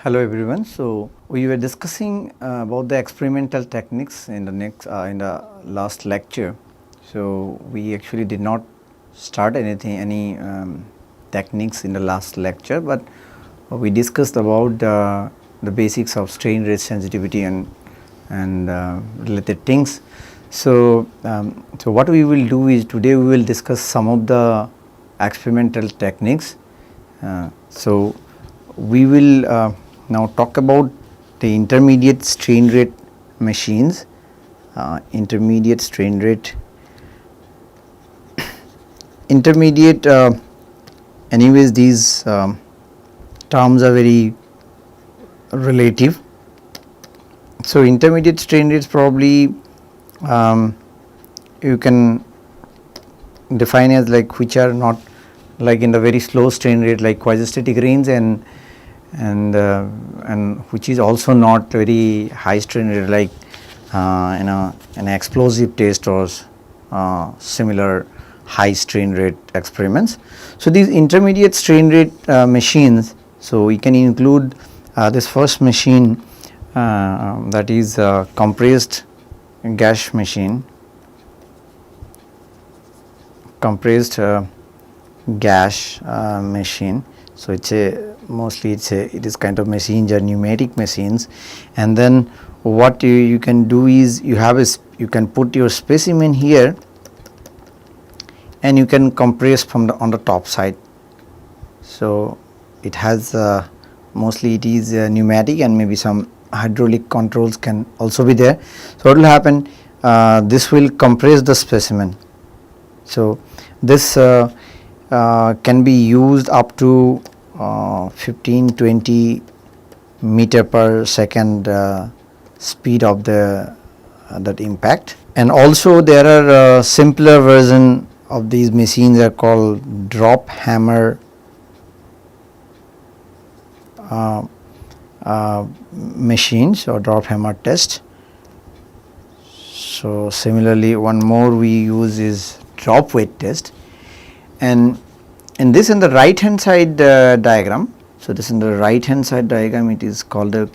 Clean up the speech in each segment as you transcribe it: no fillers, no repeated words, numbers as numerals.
Hello everyone. So we were discussing about the experimental techniques in the last lecture. So we actually did not start any techniques in the last lecture, but we discussed about the basics of strain rate sensitivity and related things. So what we will do is today we will discuss some of the experimental techniques. So we will now talk about the intermediate strain rate machines, intermediate strain rate, intermediate anyways these terms are very relative. So intermediate strain rates probably you can define as like which are not like in the very slow strain rate like quasi-static range and which is also not very high strain rate like an explosive test or similar high strain rate experiments. So these intermediate strain rate machines, so we can include this first machine that is compressed gas machine, compressed gas machine. So it is kind of machines or pneumatic machines, and then what you can do is you can put your specimen here and you can compress from on the top side. So it has mostly it is pneumatic and maybe some hydraulic controls can also be there. So what will happen, this will compress the specimen. So this can be used up to 15-20 meter per second speed of that impact. And also there are simpler version of these machines are called drop hammer machines or drop hammer test. So similarly one more we use is drop weight test, and in the right hand side diagram. So this in the right hand side diagram it is called a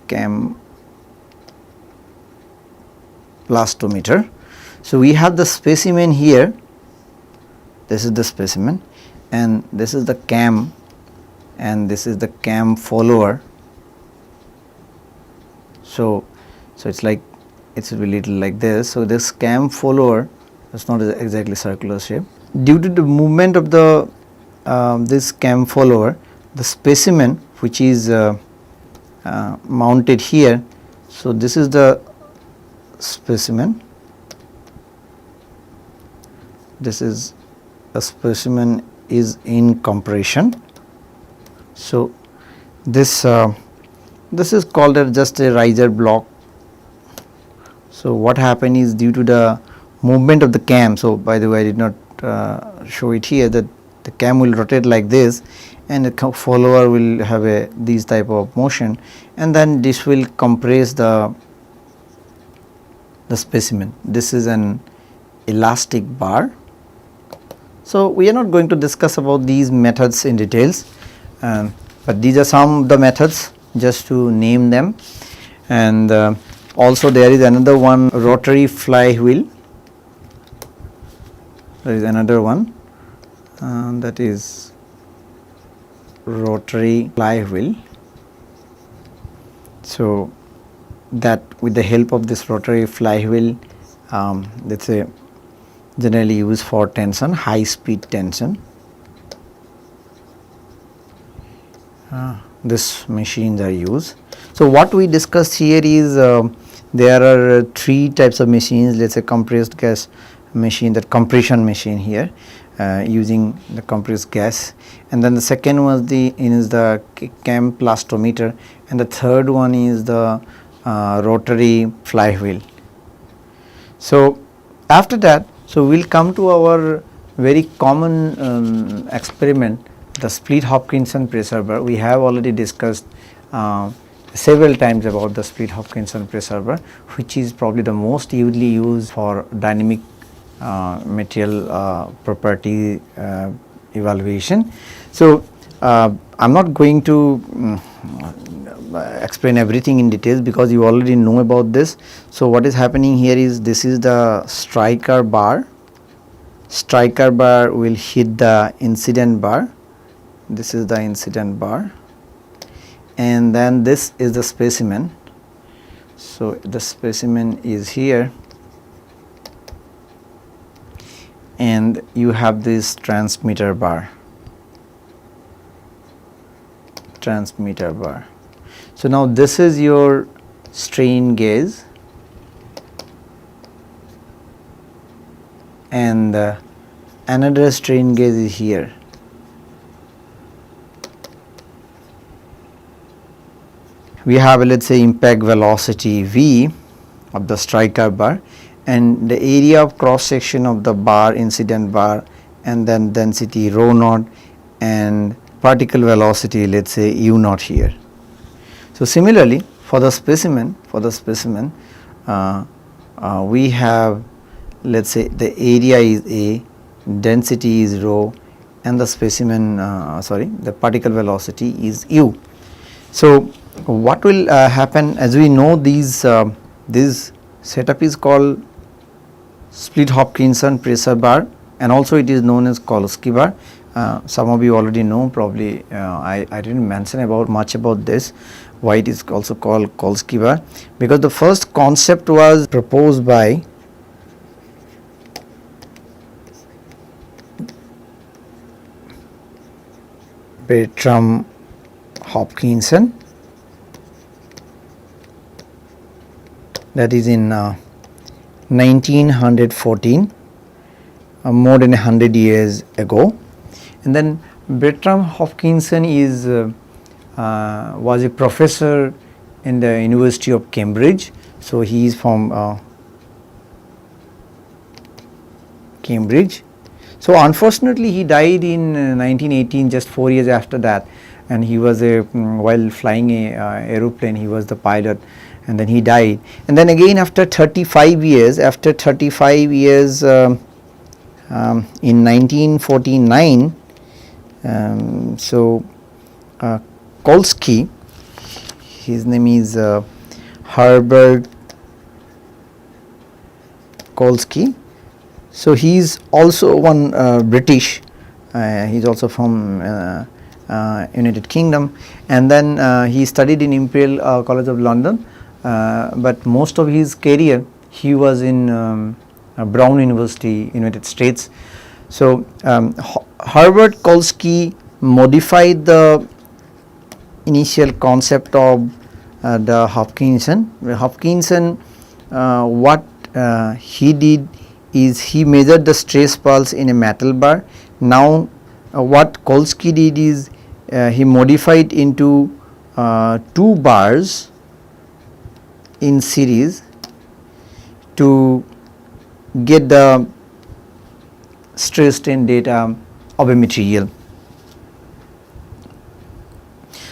cam plastometer. So we have the specimen here, this is the specimen and this is the cam and this is the cam follower. So it's like it's a little like this. So this cam follower is not exactly circular shape. Due to the movement of the this cam follower, the specimen which is mounted here. So this is the specimen, this is a specimen is in compression. So this is called just a riser block. So what happened is due to the movement of the cam, so by the way I did not show it here, that the cam will rotate like this and the follower will have this type of motion, and then this will compress the specimen. This is an elastic bar. So we are not going to discuss about these methods in details, but these are some of the methods just to name them. And also there is another one, rotary flywheel. There is another one that is rotary flywheel. So that with the help of this rotary flywheel, that's a generally used for tension, high speed tension. This machines are used. So what we discussed here is there are three types of machines. Let's say compressed gas machine, that compression machine here using the compressed gas, and then the second one is the cam plastometer, and the third one is the rotary flywheel. So after that, so we will come to our very common experiment, the split Hopkinson pressure bar. We have already discussed several times about the split Hopkinson pressure bar, which is probably the most usually used for dynamic material property evaluation. So, I am not going to explain everything in details because you already know about this. So, what is happening here is this is the striker bar will hit the incident bar, this is the incident bar, and then this is the specimen. So, the specimen is here and you have this transmitter bar. So, now this is your strain gauge and another strain gauge is here. We have, let us say, impact velocity V of the striker bar and the area of cross section of the bar, incident bar, and then density rho naught and particle velocity, let us say u naught here. So, similarly for the specimen we have, let us say, the area is A, density is rho, and the specimen the particle velocity is u. So, what will happen, as we know, this setup is called split Hopkinson pressure bar and also it is known as Kolsky bar. Some of you already know, probably I did not mention much about this, why it is also called Kolsky bar, because the first concept was proposed by Bertram Hopkinson, that is in 1914, more than 100 years ago. And then Bertram Hopkinson was a professor in the University of Cambridge. So, he is from Cambridge. So, unfortunately he died in 1918, just 4 years after that, and he was while flying a aeroplane, he was the pilot, and then he died. And then again after 35 years, in 1949, Kolsky, his name is Herbert Kolsky. So, he is also one British, he is also from United Kingdom, and then he studied in Imperial College of London, but most of his career he was in Brown University, United States. So, Herbert Kolsky modified the initial concept of the Hopkinson. What he did is he measured the stress pulse in a metal bar. Now, what Kolsky did is he modified into 2 bars in series to get the stress strain data of a material.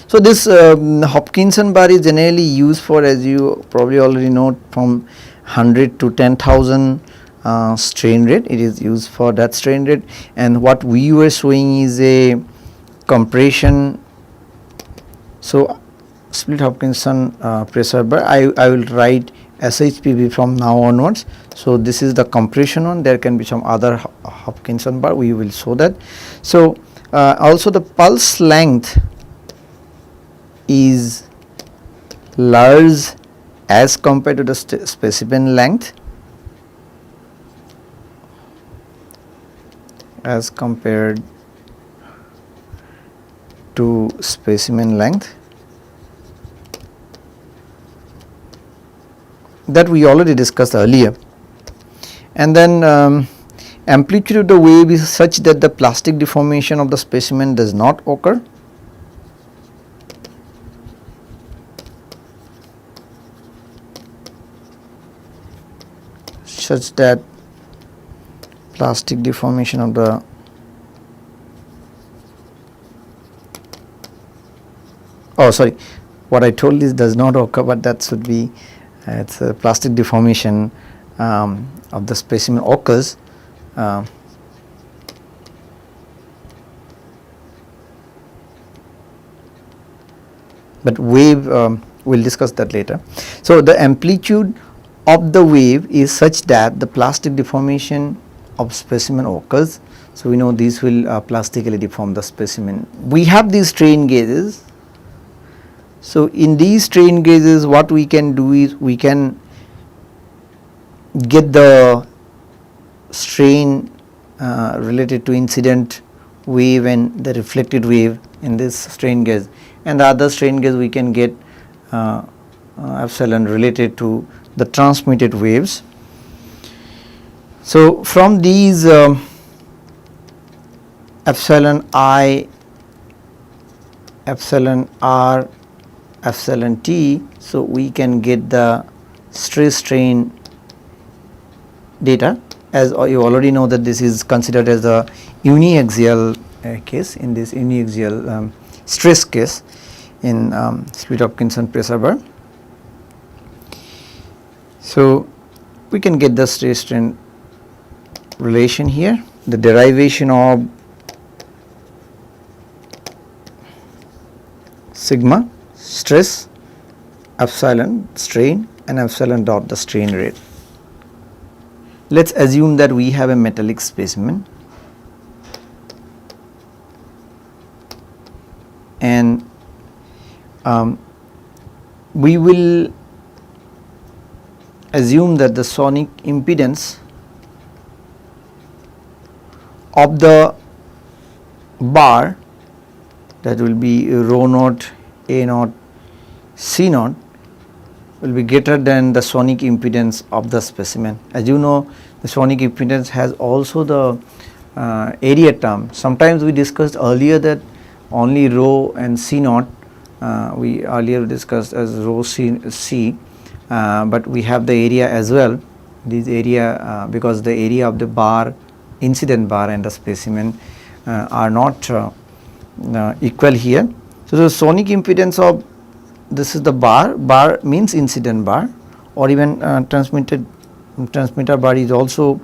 So, this Hopkinson bar is generally used for, as you probably already know, from 100 to 10,000 strain rate. It is used for that strain rate, and what we were showing is a compression. So, split Hopkinson pressure bar, I will write SHPB from now onwards. So, this is the compression one, there can be some other Hopkinson bar, we will show that. So, also the pulse length is large as compared to the specimen length, as compared to specimen length, that we already discussed earlier. And then amplitude of the wave is such that the plastic deformation of the specimen does not occur. Such that plastic deformation of the what I told is does not occur, but that should be it's a plastic deformation of the specimen occurs but wave we'll discuss that later. So the amplitude of the wave is such that the plastic deformation of specimen occurs. So we know these will plastically deform the specimen. We have these strain gauges. So in these strain gauges, what we can do is we can get the strain related to incident wave and the reflected wave in this strain gauge, and the other strain gauge we can get epsilon related to the transmitted waves. So from these epsilon I, epsilon R, epsilon T, so we can get the stress strain data. As you already know that this is considered as a uniaxial case. In this uniaxial stress case in Split-Hopkinson pressure bar. So we can get the stress strain relation here, the derivation of sigma stress, epsilon strain, and epsilon dot the strain rate. Let us assume that we have a metallic specimen and we will assume that the sonic impedance of the bar, that will be rho naught, A naught, C naught, will be greater than the sonic impedance of the specimen. As you know, the sonic impedance has also the area term. Sometimes we discussed earlier that only rho and C naught we earlier discussed as rho C, but we have the area as well. This area because the area of the bar, incident bar, and the specimen are not equal here. So the sonic impedance of this is the bar means incident bar, or even transmitter bar is also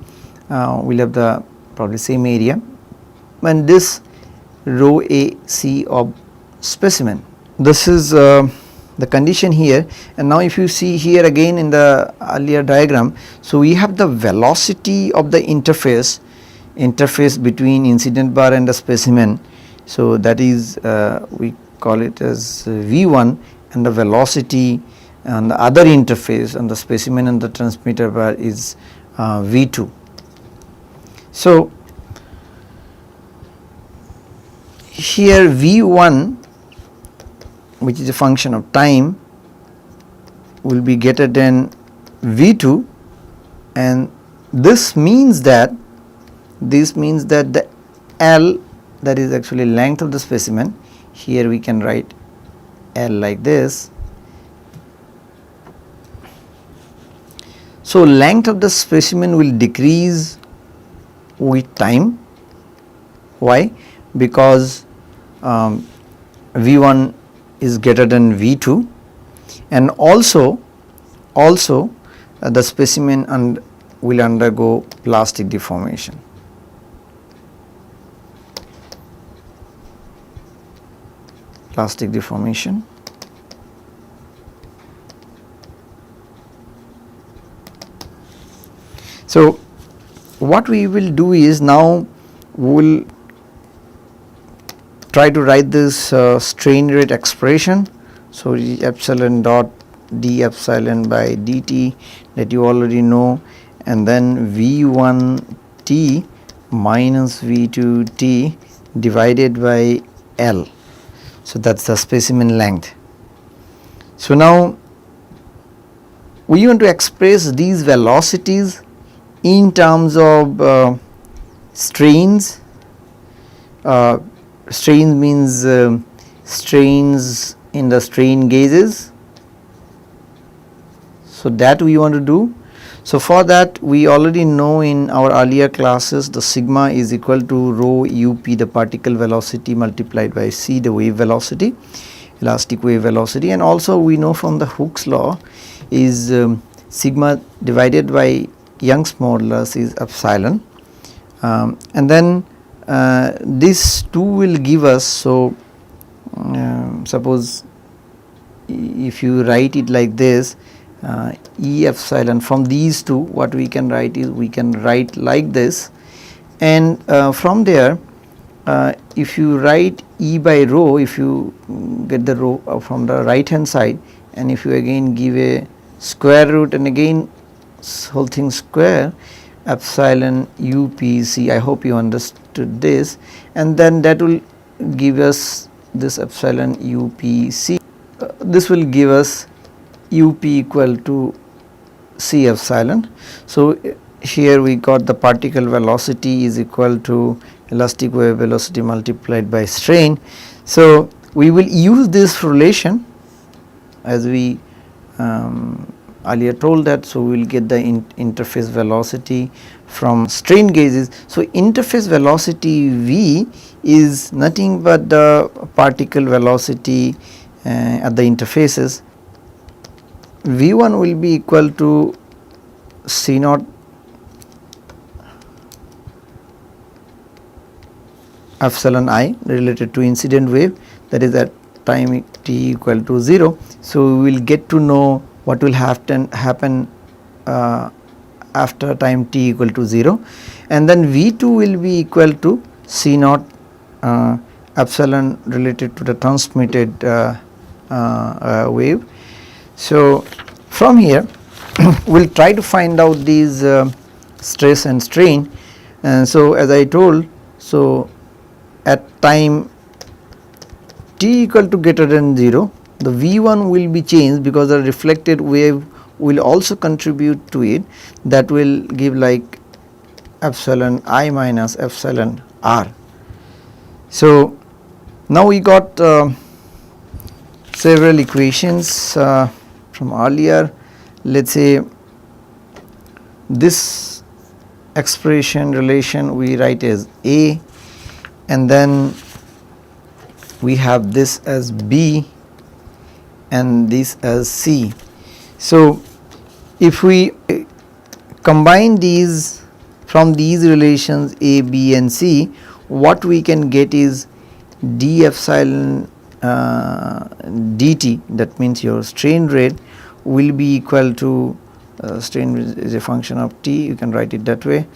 will have the probably same area, and this rho A C of specimen. This is the condition here, and now if you see here again in the earlier diagram, so we have the velocity of the interface between incident bar and the specimen. So that is we call it as V1, and the velocity on the other interface on the specimen and the transmitter bar is V2. So here V1, which is a function of time, will be greater than V2, and this means that the L, that is actually length of the specimen, here we can write L like this. So length of the specimen will decrease with time. Why? Because V1 is greater than V2, and also the specimen will undergo plastic deformation. So what we will do is, now we will try to write this strain rate expression. So epsilon dot d epsilon by dt, that you already know, and then V1 t minus V2 t divided by L. So that is the specimen length. So now we want to express these velocities in terms of strains. Strains means strains in the strain gauges. So that we want to do. So for that, we already know in our earlier classes, the sigma is equal to rho up, the particle velocity, multiplied by c, the wave velocity, elastic wave velocity, and also we know from the Hooke's law is sigma divided by Young's modulus is epsilon, and then this 2 will give us, so suppose if you write it like this, E epsilon, from these two what we can write is, we can write like this, and from there if you write E by rho, if you get the rho from the right hand side, and if you again give a square root and again whole thing square, epsilon UPC, I hope you understood this, and then that will give us this epsilon UPC. This will give us UP equal to C epsilon. So here we got the particle velocity is equal to elastic wave velocity multiplied by strain. So we will use this relation as we earlier told that. So we will get the interface velocity from strain gauges. So interface velocity V is nothing but the particle velocity at the interfaces. V1 will be equal to C naught epsilon I related to incident wave, that is at time t equal to 0. So we will get to know what will happen after time t equal to 0, and then V2 will be equal to C naught epsilon related to the transmitted wave. So from here we will try to find out these stress and strain, and so as I told, so at time t equal to greater than 0, the V1 will be changed because the reflected wave will also contribute to it, that will give like epsilon I minus epsilon R. So now we got several equations from earlier. Let us say this expression relation we write as A, and then we have this as B and this as C. So if we combine these from these relations A, B and C, what we can get is d epsilon dt, that means your strain rate will be equal to strain is a function of t, you can write it that way,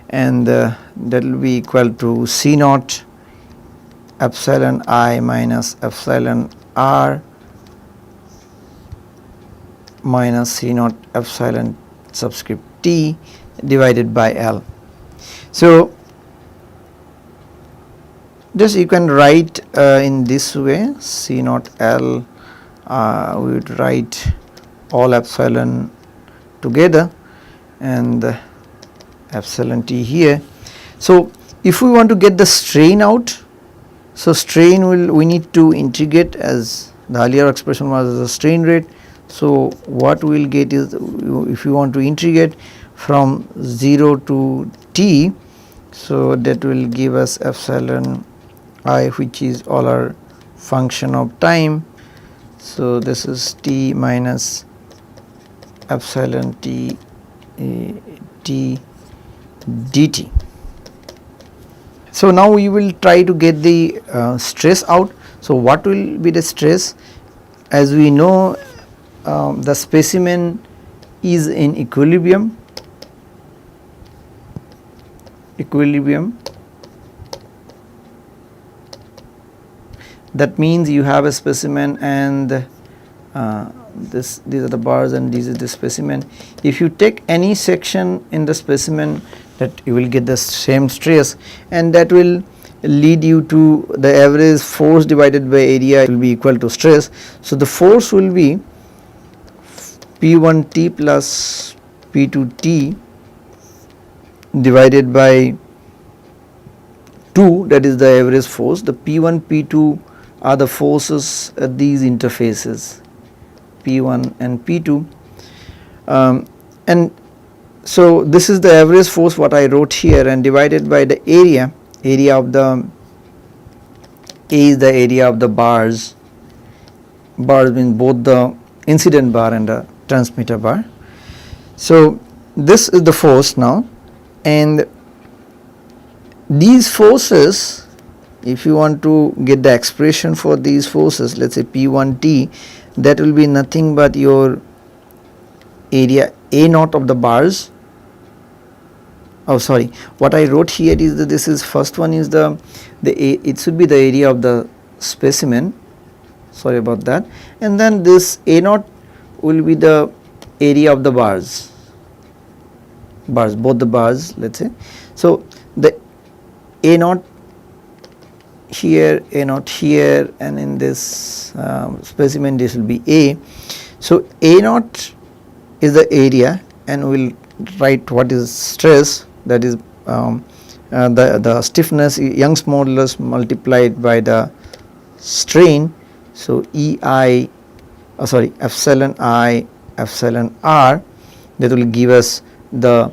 and that will be equal to C naught epsilon I minus epsilon R minus C naught epsilon subscript t divided by L. So just you can write in this way, C naught L, we would write all epsilon together and epsilon t here. So if we want to get the strain out, so strain we need to integrate, as the earlier expression was the strain rate. So what we will get is, if you want to integrate from 0 to t, so that will give us epsilon I, which is all our function of time. So this is t minus epsilon t dt. So now we will try to get the stress out. So what will be the stress? As we know, the specimen is in equilibrium. That means you have a specimen and these are the bars and this is the specimen. If you take any section in the specimen, that you will get the same stress, and that will lead you to the average force divided by area will be equal to stress. So the force will be P1T plus P2T divided by 2, that is the average force. The P1, P2 are the forces at these interfaces, P1 and P2, and so this is the average force what I wrote here, and divided by the area of the A is the area of the bars means both the incident bar and the transmitter bar. So this is the force now, and these forces, if you want to get the expression for these forces, let us say P1T, that will be nothing but your area A naught of the bars. Oh sorry, what I wrote here is that this is first one is it should be the area of the specimen, sorry about that, and then this A naught will be the area of the bars, both the bars, let's say. So the A naught here, A naught here, and in this specimen this will be A. So A naught is the area, and we will write what is stress, that is the stiffness, Young's modulus multiplied by the strain. So EI, epsilon I epsilon R, that will give us the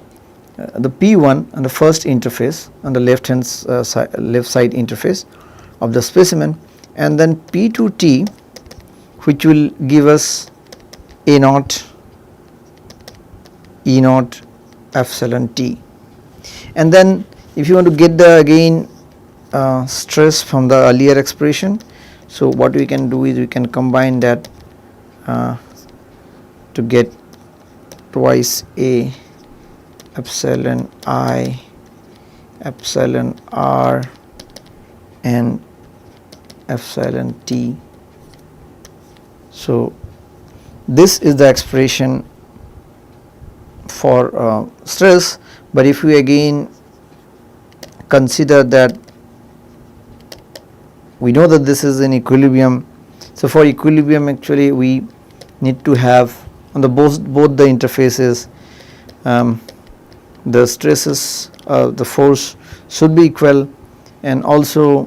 P1 on the first interface, on the left side interface of the specimen, and then P2T, which will give us A naught E naught epsilon T. And then if you want to get the again stress from the earlier expression, so what we can do is we can combine that to get twice A epsilon I epsilon R and epsilon T. So this is the expression for stress. But if we again consider that we know that this is in equilibrium, so for equilibrium actually we need to have on the both the interfaces the stresses, the force should be equal, and also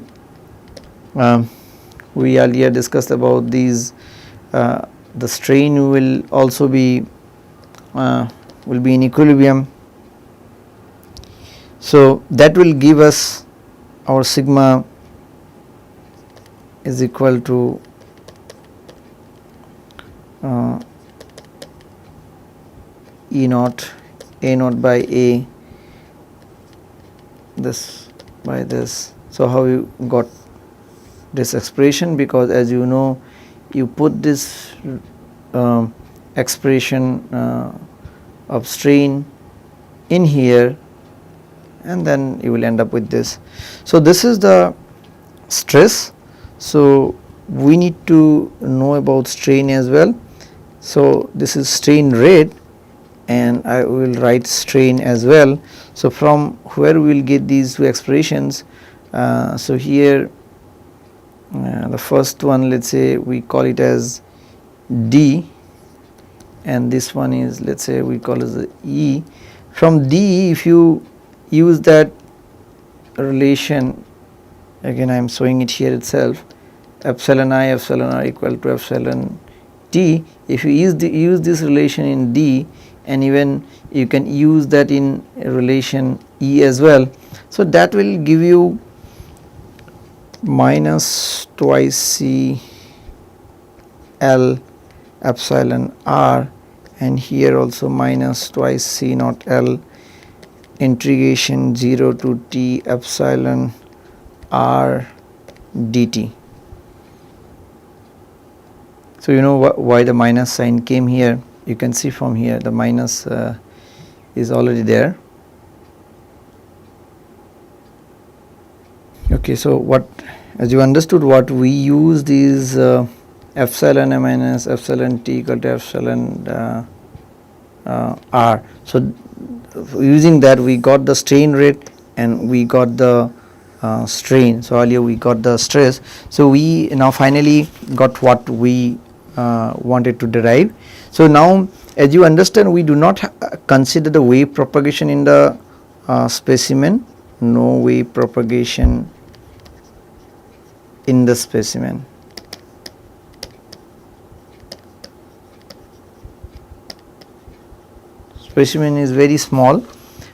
we earlier discussed about these the strain will also be in equilibrium. So that will give us our sigma is equal to E naught A naught by A, this by this. So how you got this expression? Because as you know, you put this expression of strain in here, and then you will end up with this. So this is the stress. So we need to know about strain as well. So this is strain rate, and I will write strain as well. So from where we will get these two expressions? So here the first one, let's say we call it as D, and this one is, let's say we call as E. From D, if you use that relation, again I am showing it here itself, epsilon I epsilon R equal to epsilon T. If you use this relation in D, and even you can use that in relation E as well, so that will give you minus twice C L epsilon R, and here also minus twice C naught L integration 0 to T epsilon R dt. So you know why the minus sign came here. You can see from here the minus is already there. Okay, so what, as you understood, what we used is epsilon minus epsilon T equal to epsilon R. So using that we got the strain rate and we got the strain. So earlier we got the stress. So we now finally got what we wanted to derive. So now, as you understand, we do not consider the wave propagation in the specimen. No wave propagation in the specimen. Specimen is very small,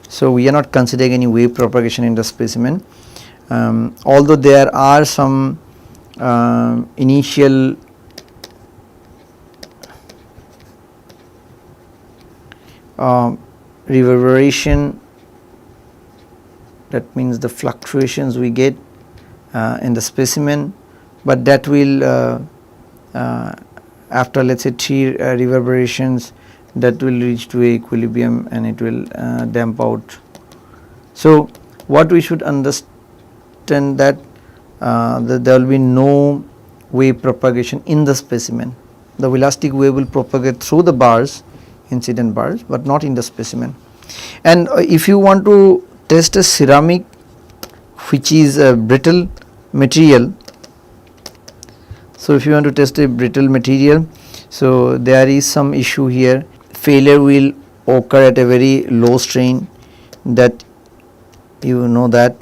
so we are not considering any wave propagation in the specimen. Although there are some initial reverberation, that means the fluctuations we get in the specimen, but that will after let's say 3 reverberations, that will reach to a equilibrium and it will damp out. So what we should understand that there will be no wave propagation in the specimen. The elastic wave will propagate through the bars, incident bars, but not in the specimen. And if you want to test a ceramic which is a brittle material, so if you want to test a brittle material, so there is some issue here. Failure will occur at a very low strain, that you know that,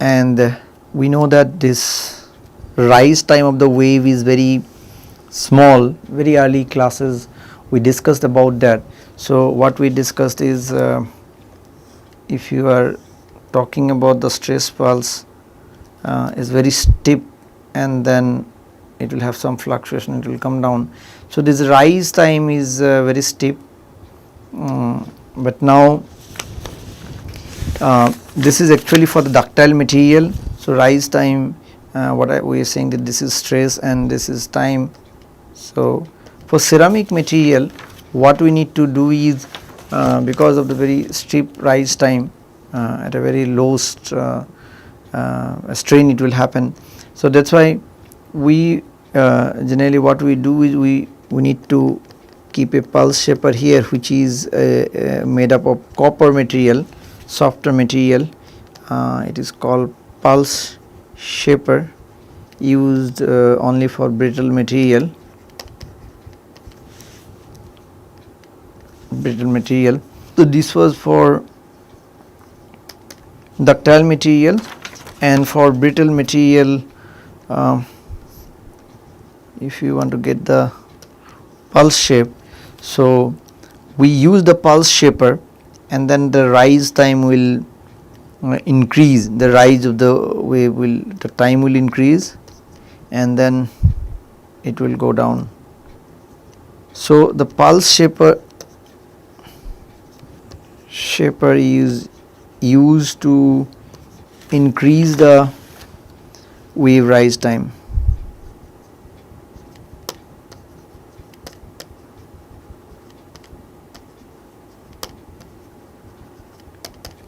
and we know that this rise time of the wave is very small. Very early classes we discussed about that. So what we discussed is if you are talking about the stress pulse is very steep, and then it will have some fluctuation, it will come down. So this rise time is very steep, but now this is actually for the ductile material. So rise time, we are saying that this is stress and this is time. So for ceramic material, what we need to do is because of the very steep rise time, at a very low strain it will happen. So that's why we generally what we do is we need to keep a pulse shaper here, which is made up of copper material, softer material. It is called pulse shaper, used only for brittle material. So this was for ductile material, and for brittle material, if you want to get the pulse shape, so we use the pulse shaper, and then the rise time will increase, the rise of the wave will, the time will increase, and then it will go down. So the pulse shaper is used to increase the wave rise time.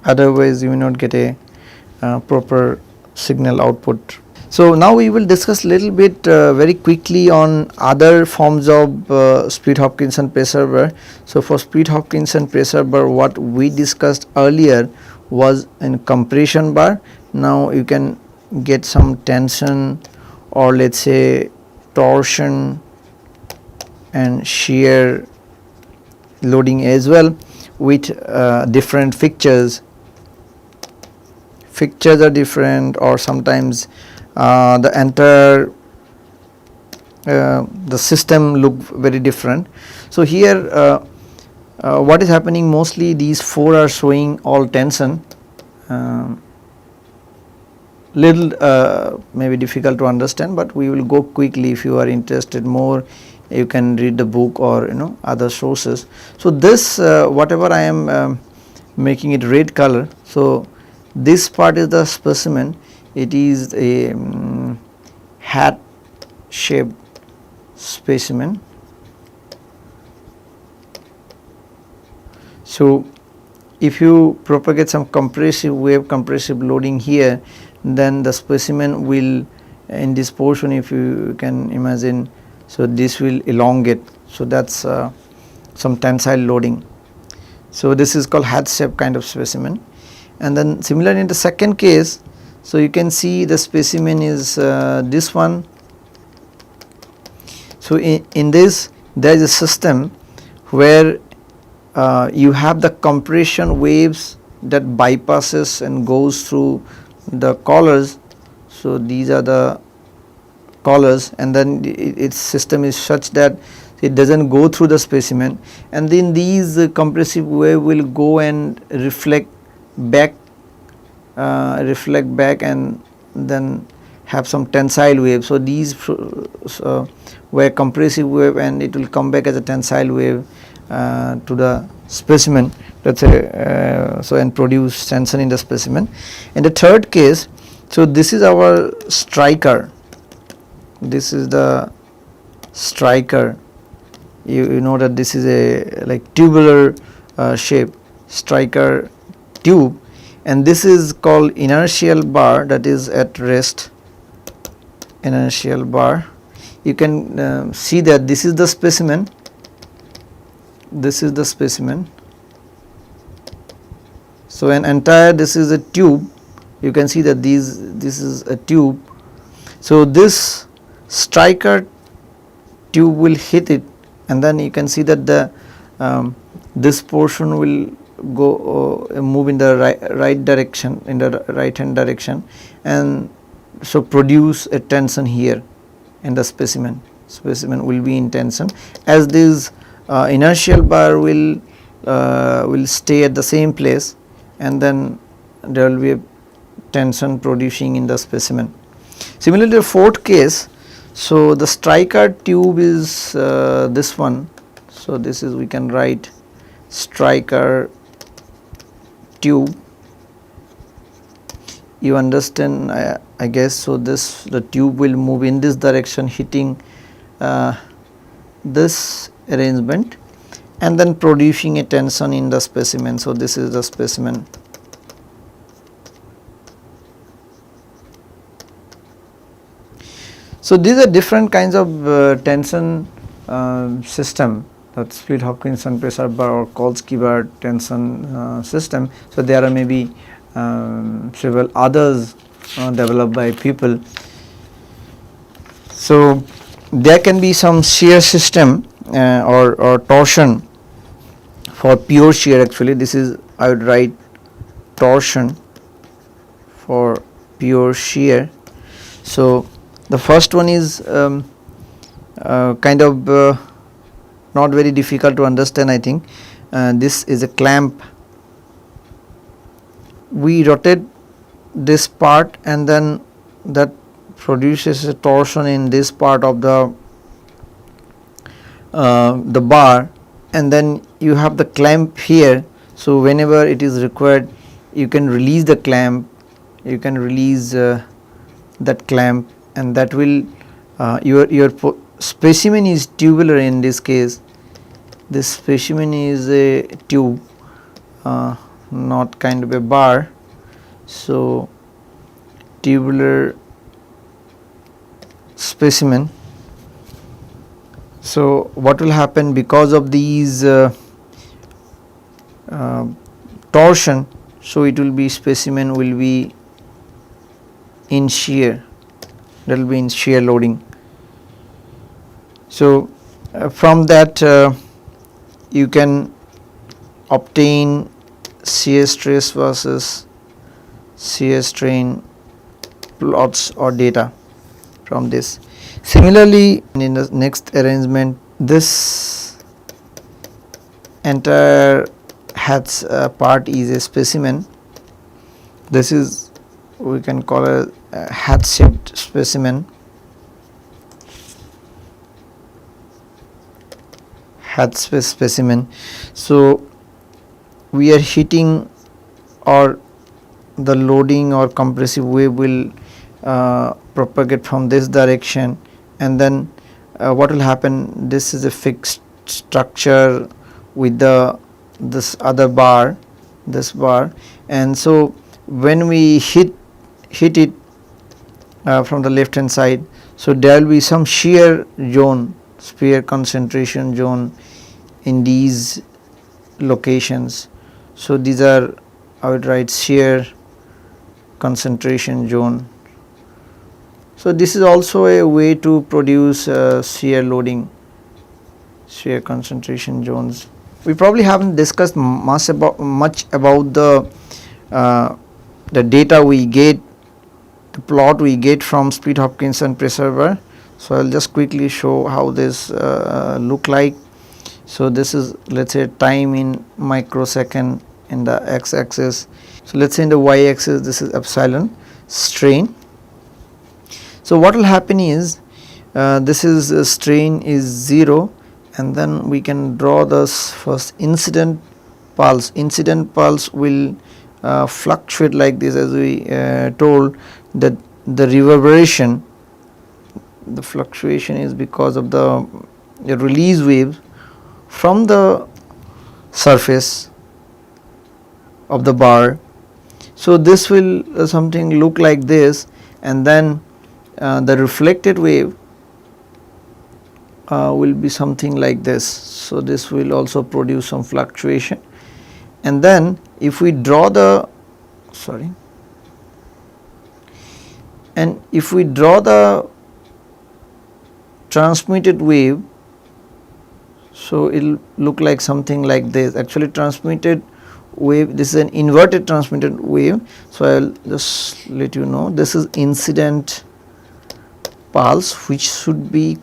Otherwise you will not get a proper signal output. So now we will discuss little bit very quickly on other forms of Split-Hopkinson pressure bar. So for Split-Hopkinson pressure bar, what we discussed earlier was in compression bar. Now you can get some tension, or let's say torsion and shear loading as well, with different fixtures. Fixtures are different, or sometimes the entire the system look very different. So here what is happening, mostly these 4 are showing all tension. Little maybe difficult to understand, but we will go quickly. If you are interested more, you can read the book or other sources. So this whatever I am making it red color, so this part is the specimen. It is a hat shaped specimen. So if you propagate some compressive wave, compressive loading here, then the specimen will, in this portion, if you can imagine, so this will elongate. So that's some tensile loading. So this is called hat shape kind of specimen. And then similarly in the second case, so you can see the specimen is this one. So in this there is a system where you have the compression waves that bypasses and goes through the collars. So these are the collars, and then its system is such that it does not go through the specimen, and then these compressive wave will go and reflect back and then have some tensile wave. So these were compressive wave, and it will come back as a tensile wave to the specimen, let's say, so and produce tension in the specimen. In the third case, so this is our striker. This is the striker, you know that this is a like tubular shape striker tube, and this is called inertial bar, that is at rest, inertial bar. You can see that this is the specimen, this is the specimen. So an entire, this is a tube, you can see that this is a tube. So this striker tube will hit it, and then you can see that the this portion will go move in the right direction, in the right hand direction, and so produce a tension here in the specimen. Specimen will be in tension, as this inertial bar will stay at the same place, and then there will be a tension producing in the specimen. Similarly, the fourth case, so the striker tube is this one. So this is, we can write striker tube, you understand, I guess. So this, the tube will move in this direction, hitting this arrangement, and then producing a tension in the specimen. So this is the specimen. So these are different kinds of tension system, that split Hopkinson pressure bar or Kolsky bar tension system. So there are maybe several others developed by people. So there can be some shear system or torsion for pure shear. Actually this is, I would write torsion for pure shear. So the first one is kind of not very difficult to understand, I think. This is a clamp, we rotate this part, and then that produces a torsion in this part of the bar, and then you have the clamp here. So whenever it is required, you can release the clamp, you can release that clamp, and that will your specimen is tubular in this case. This specimen is a tube, not kind of a bar. So tubular specimen. So what will happen because of these torsion? So it will be, specimen will be in shear, that will be in shear loading. So from that you can obtain shear stress versus shear strain plots or data from this. Similarly, in the next arrangement, this entire hatch part is a specimen. This is, we can call a hatch shaped specimen, hatch specimen. So we are hitting, or the loading or compressive wave will propagate from this direction, and then what will happen, this is a fixed structure with this other bar, this bar, and so when we hit it from the left hand side, so there will be some shear zone, shear concentration zone in these locations. So these are, I would write shear concentration zone. So this is also a way to produce shear loading, shear concentration zones. We probably haven't discussed much about the data we get, the plot we get from split Hopkinson pressure bar. So I will just quickly show how this look like. So this is, let's say, time in microsecond in the x axis. So let's say in the y axis this is epsilon strain. So what will happen is this is strain is 0, and then we can draw this first incident pulse. Incident pulse will fluctuate like this, as we told, that the reverberation the fluctuation is because of the release wave from the surface of the bar. So, this will something look like this, and then the reflected wave will be something like this. So, this will also produce some fluctuation, and then if we draw the transmitted wave, so it will look like something like this. Actually, transmitted wave, this is an inverted transmitted wave. So, I will just let you know, this is incident pulse, which should be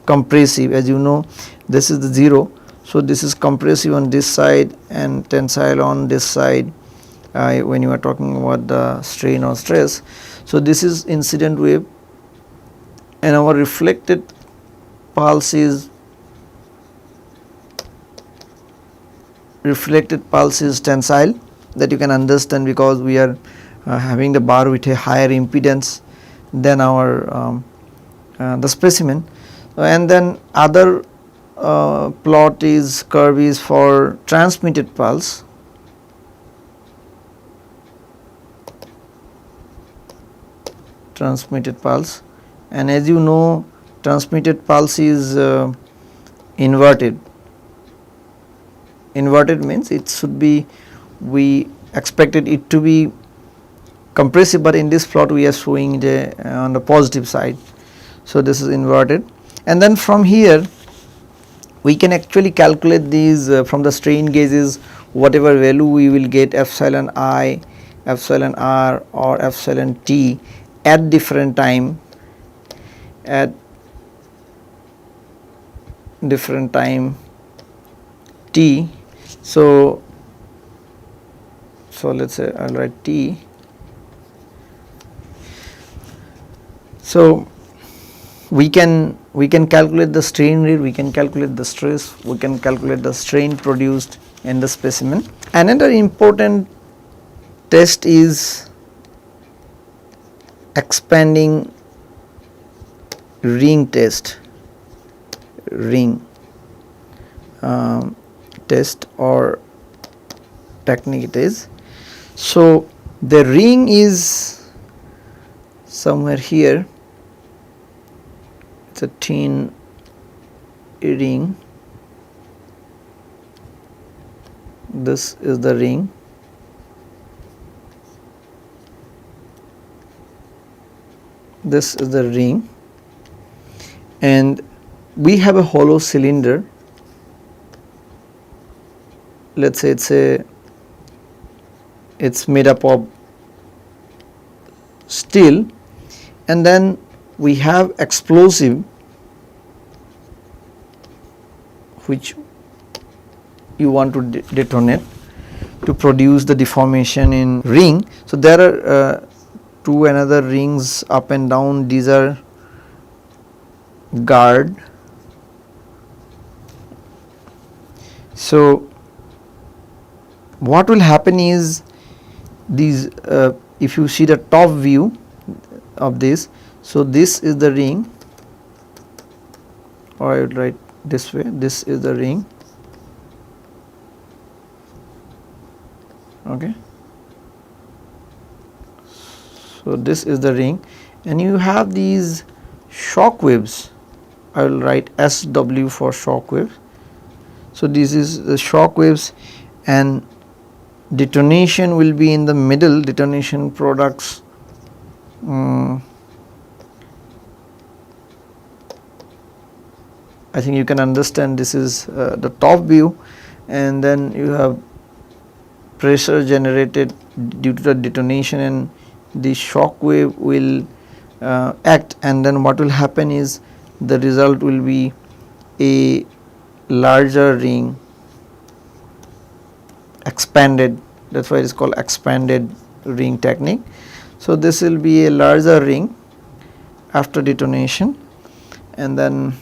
compressive. As you know, this is the 0. So, this is compressive on this side and tensile on this side when you are talking about the strain or stress. So, this is incident wave, and our reflected pulse is tensile. That you can understand, because we are having the bar with a higher impedance than our the specimen. And then other plot is curve is for transmitted pulse. And as you know, transmitted pulse is inverted. Inverted means it should be, we expected it to be compressive, but in this plot we are showing it on the positive side. So, this is inverted, and then from here we can actually calculate these from the strain gauges, whatever value we will get, epsilon I, epsilon r, or epsilon t at different time, t. So, let us say I will write t. So, we can calculate the strain rate, we can calculate the stress, we can calculate the strain produced in the specimen. Another important test is expanding ring test, test or technique it is. So, the ring is somewhere here, it is a tin ring, this is the ring, this is the ring, and we have a hollow cylinder. Let us say it's made up of steel, and then we have explosive which you want to detonate to produce the deformation in ring. So, there are two another rings up and down, these are guard. So, what will happen is these if you see the top view of this, so this is the ring, or I would write this way, this is the ring, okay. So, this is the ring, and you have these shock waves, I will write SW for shock wave. So, this is the shock waves, and detonation will be in the middle, detonation products I think you can understand, this is the top view, and then you have pressure generated due to the detonation, and the shock wave will act, and then what will happen is the result will be a larger ring, expanded, that is why it is called expanded ring technique. So, this will be a larger ring after detonation, and then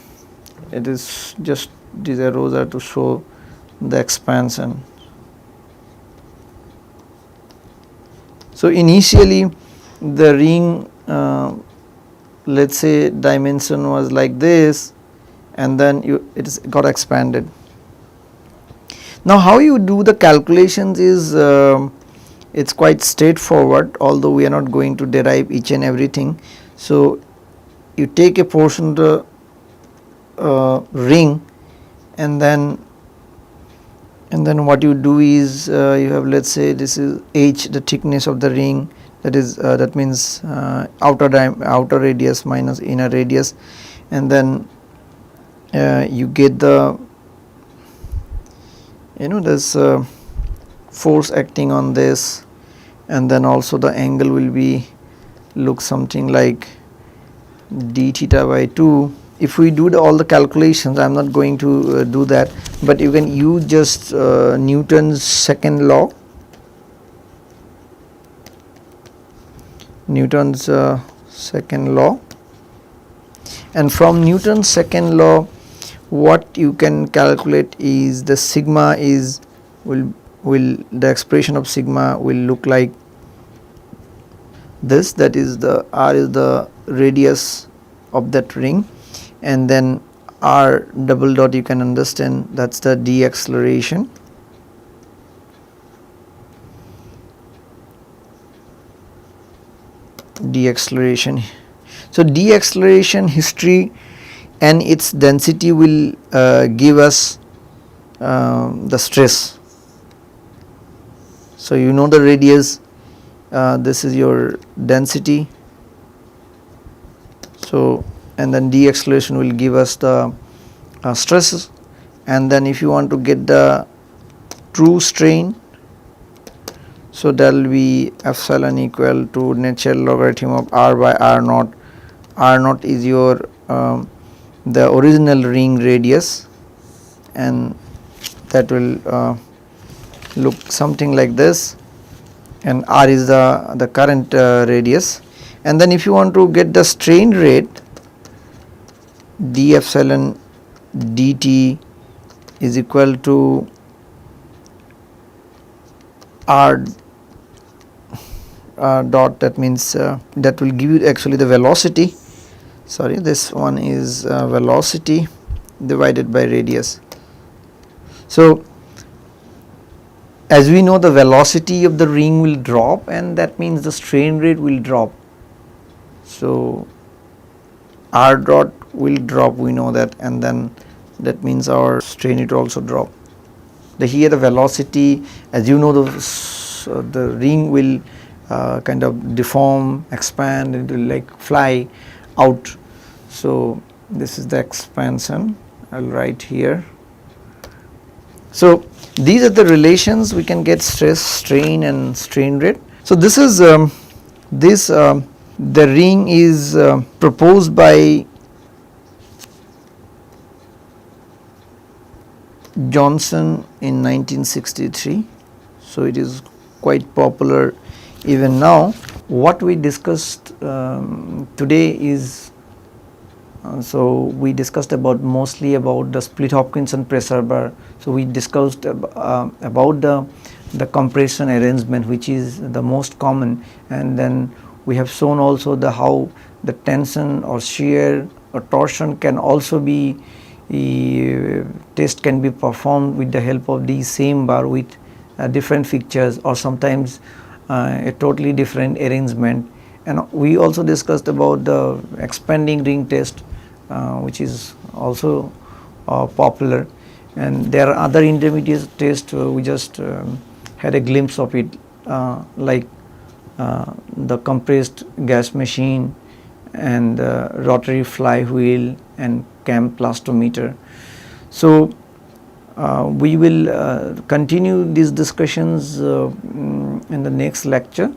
it is just these arrows are to show the expansion. So, initially the ring let's say dimension was like this, and then it got expanded. Now how you do the calculations is it's quite straightforward, although we are not going to derive each and everything. So you take a portion of the ring, and then what you do is you have, let's say this is h, the thickness of the ring, that is that means outer radius minus inner radius, and then you get the this force acting on this, and then also the angle will be look something like d theta by 2. If we do all the calculations, I am not going to do that, but you can use just Newton's second law. And from Newton's second law, what you can calculate is the sigma is will the expression of sigma will look like this, that is the r is the radius of that ring, and then r double dot you can understand, that's the deceleration. So deceleration history and its density will give us the stress. So you know the radius, this is your density. So and then deceleration will give us the stresses, and then if you want to get the true strain, so that will be epsilon equal to natural logarithm of r by r naught. R naught is your the original ring radius, and that will look something like this, and r is the current radius. And then if you want to get the strain rate, d epsilon dt is equal to r dot, that means that will give you actually the velocity. Sorry, this one is velocity divided by radius. So as we know, the velocity of the ring will drop, and that means the strain rate will drop. So r dot will drop, we know that, and then that means our strain rate also drop. Here the velocity, as you know, the ring will kind of deform, expand, it will like fly out. So this is the expansion, I will write here. So these are the relations we can get: stress, strain and strain rate. So this is the ring is proposed by Johnson in 1963. So it is quite popular even now. What we discussed today is so we discussed about mostly about the split Hopkinson pressure bar. So we discussed about the compression arrangement, which is the most common, and then we have shown also the how the tension or shear or torsion can also be test can be performed with the help of these same bar with different fixtures, or sometimes a totally different arrangement. And we also discussed about the expanding ring test, which is also popular, and there are other intermediate tests. We just had a glimpse of it, like the compressed gas machine and rotary flywheel and cam plastometer. So we will continue these discussions in the next lecture.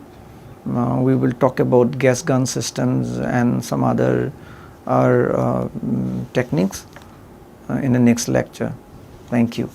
We will talk about gas gun systems and some other techniques in the next lecture. Thank you.